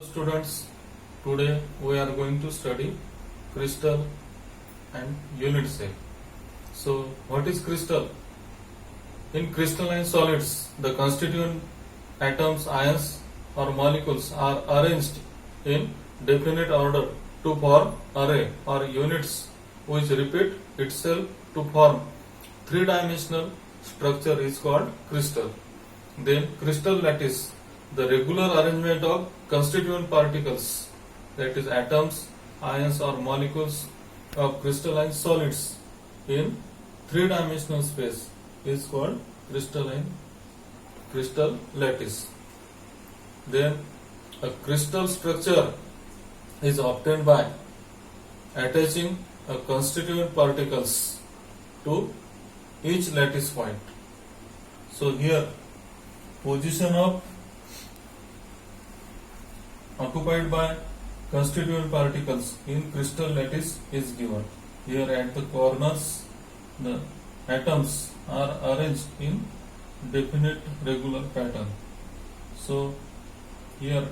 Students, today we are going to study crystal and unit cell. So, what is crystal? In crystalline solids, the constituent atoms, ions or molecules are arranged in definite order to form array or units which repeat itself to form three-dimensional structure is called crystal. Then crystal lattice, the regular arrangement of constituent particles, that is atoms, ions or molecules of crystalline solids in three-dimensional space is called crystal lattice. Then a crystal structure is obtained by attaching a constituent particles to each lattice point. So here position of occupied by constituent particles in crystal lattice is given. Here at the corners the atoms are arranged in definite regular pattern. So here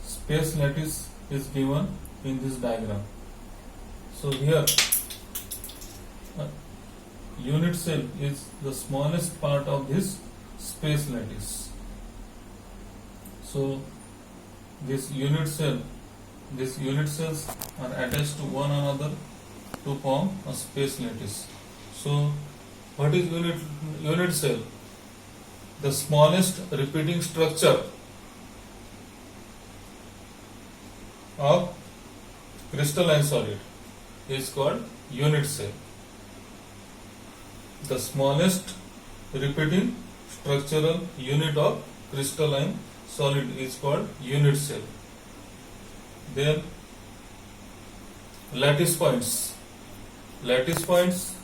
space lattice is given in this diagram. So here unit cell is the smallest part of this space lattice. So these unit cells are attached to one another to form a space lattice. So what is unit cell? The smallest repeating structure of crystalline solid is called unit cell. The smallest repeating structural unit of crystalline solid is called unit cell. Then lattice points. Lattice points,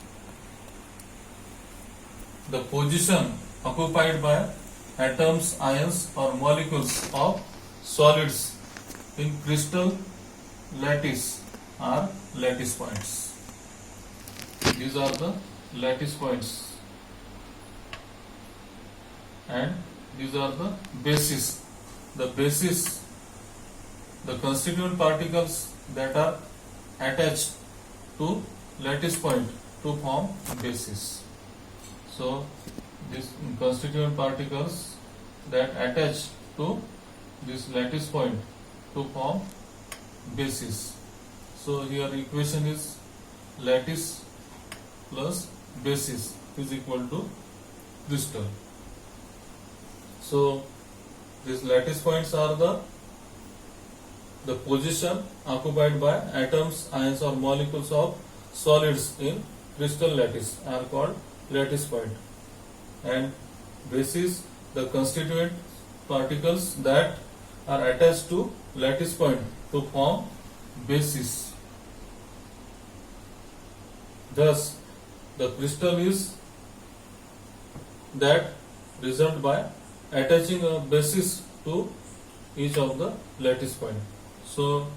the position occupied by atoms, ions or molecules of solids in crystal lattice are lattice points. These are the lattice points, and these are the bases. The bases, the constituent particles that are attached to lattice point to form bases. So these constituent particles that attach to this lattice point to form bases. So here equation is lattice plus basis is equal to crystal. So these lattice points are the position occupied by atoms, ions or molecules of solids in crystal lattice are called lattice point, and basis the constituent particles that are attached to lattice point to form basis. Thus the crystal is that result by attaching a basis to each of the lattice point. So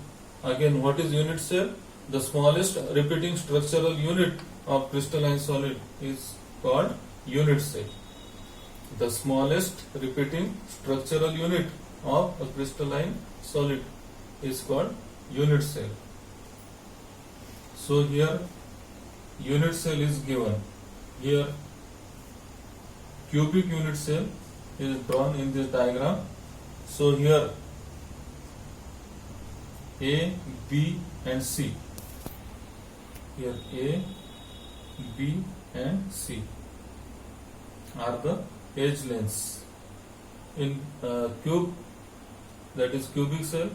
again, what is unit cell? The smallest repeating structural unit of crystalline solid is called unit cell. The smallest repeating structural unit of a crystalline solid is called unit cell. So here unit cell is given. Here cubic unit cell is drawn in this diagram. So here A, B and C. Here A, B and C are the edge lengths. In cube, that is cubic cell,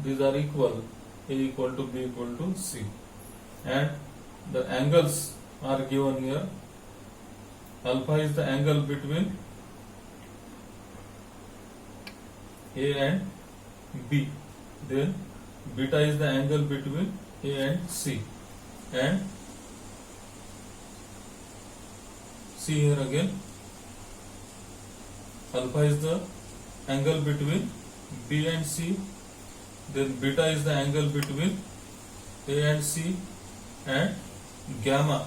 these are equal. A equal to B equal to C, and the angles are given here. Alpha is the angle between A and B, then beta is the angle between A and C, and see here again, alpha is the angle between B and C, then beta is the angle between A and C, and gamma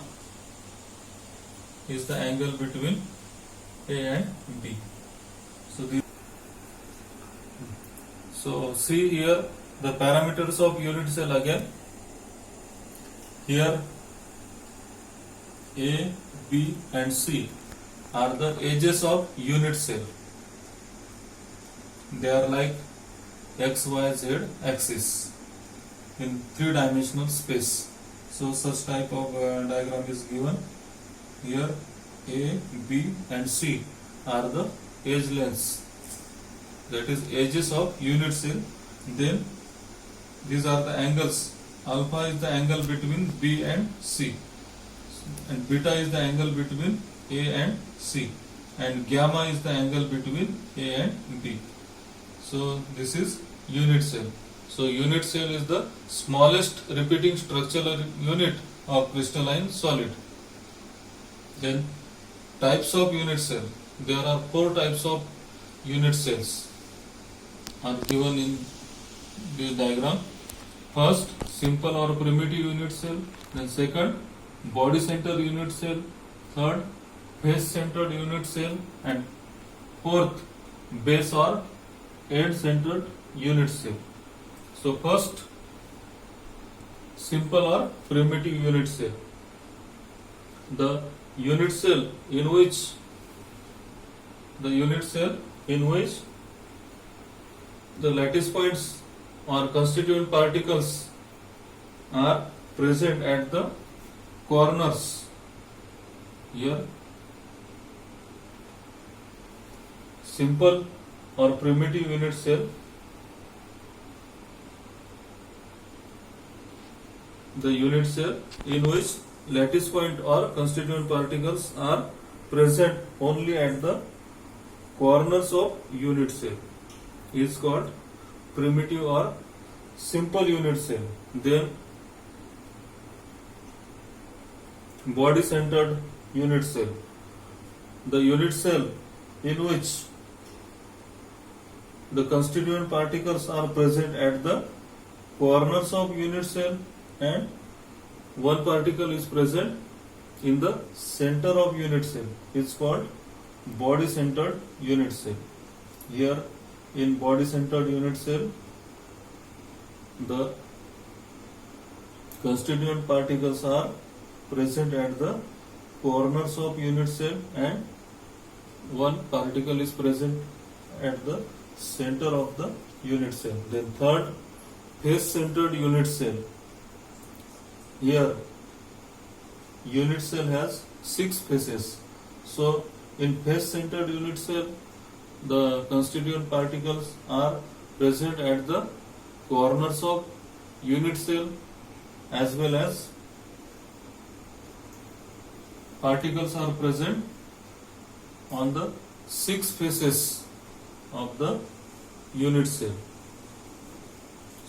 is the angle between A and B. So So see here the parameters of unit cell again. Here A, B and C are the edges of unit cell. They are like X, Y, Z axis in three-dimensional space. So such type of diagram is given. Here A, B and C are the edge lengths, that is edges of unit cell. Then these are the angles. Alpha is the angle between B and C, and beta is the angle between A and C, and gamma is the angle between A and B. So this is unit cell. So unit cell is the smallest repeating structural unit of crystalline solid. Then types of unit cell. There are 4 types of unit cells are given in this diagram. First, simple or primitive unit cell. Then second, body centered unit cell. Third, face centered unit cell. And fourth, base or end centered unit cell. So first, simple or primitive unit cell. The unit cell in which the lattice points or constituent particles are present at the corners. Here, simple or primitive unit cell. The unit cell in which lattice point or constituent particles are present only at the corners of unit cell is called primitive or simple unit cell. Then body centered unit cell. The unit cell in which the constituent particles are present at the corners of unit cell and one particle is present in the center of unit cell is called body centered unit cell. Here in body centered unit cell, the constituent particles are present at the corners of unit cell and one particle is present at the center of the unit cell. Then third, face centered unit cell. Here unit cell has 6 faces. So in face centered unit cell, the constituent particles are present at the corners of unit cell as well as particles are present on the 6 faces of the unit cell.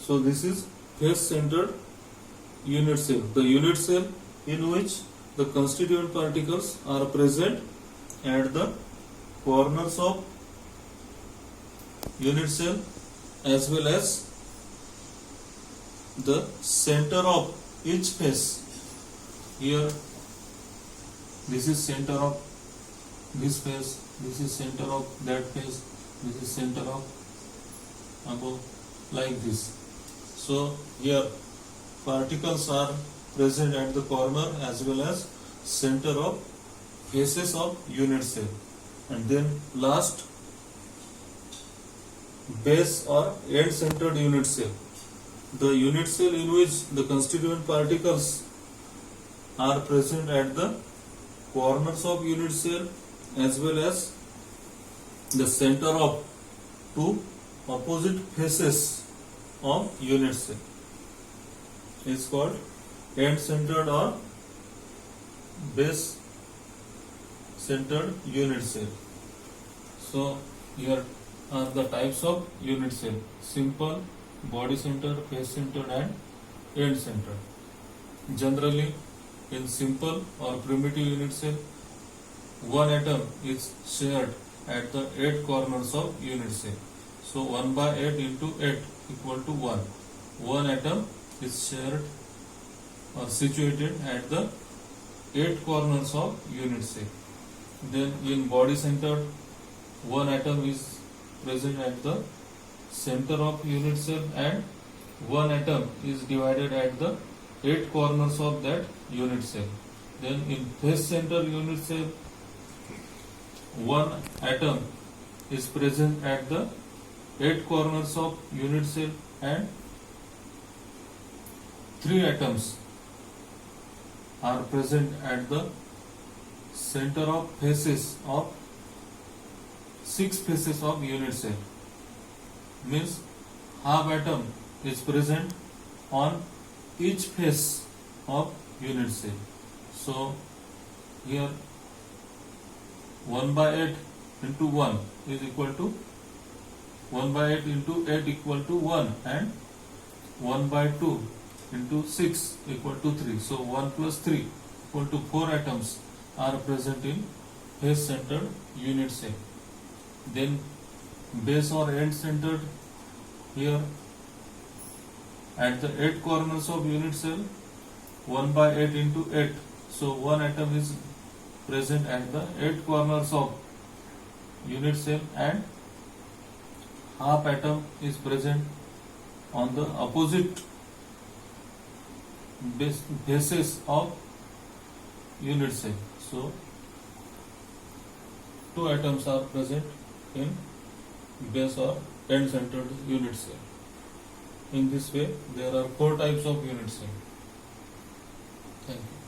So this is face centered unit cell. The unit cell in which the constituent particles are present at the corners of unit cell as well as the center of each face. Here this is center of this face, this is center of that face, this is center of above, like this. So here particles are present at the corner as well as center of faces of unit cell. And then last, base or end centered unit cell. The unit cell in which the constituent particles are present at the corners of unit cell as well as the center of 2 opposite faces of unit cell is called end centered or base centered unit cell. So here are the types of unit cell: simple, body centered, face centered and end centered. Generally in simple or primitive unit cell, one atom is shared at the 8 corners of unit cell. So 1 by 8 into 8 equal to 1. One atom is shared or situated at the 8 corners of unit cell. Then in body centered, one atom is present at the center of unit cell, and one atom is divided at the 8 corners of that unit cell. Then in face center unit cell, one atom is present at the 8 corners of unit cell, and 3 atoms are present at the center of faces of 6 faces of unit cell. Means half atom is present on each face of unit cell. So here 1 by 8 into 1 is equal to 1 by 8 into 8 equal to 1, and 1 by 2 into 6 equal to 3. So 1 plus 3 equal to 4 atoms are present in face centered unit cell. Then base or end centered, here at the 8 corners of unit cell, 1 by 8 into 8. So 1 atom is present at the 8 corners of unit cell, and half atom is present on the opposite bases of unit cell. So 2 atoms are present in base or end centered unit cell. In this way, there are 4 types of unit cell. Thank you.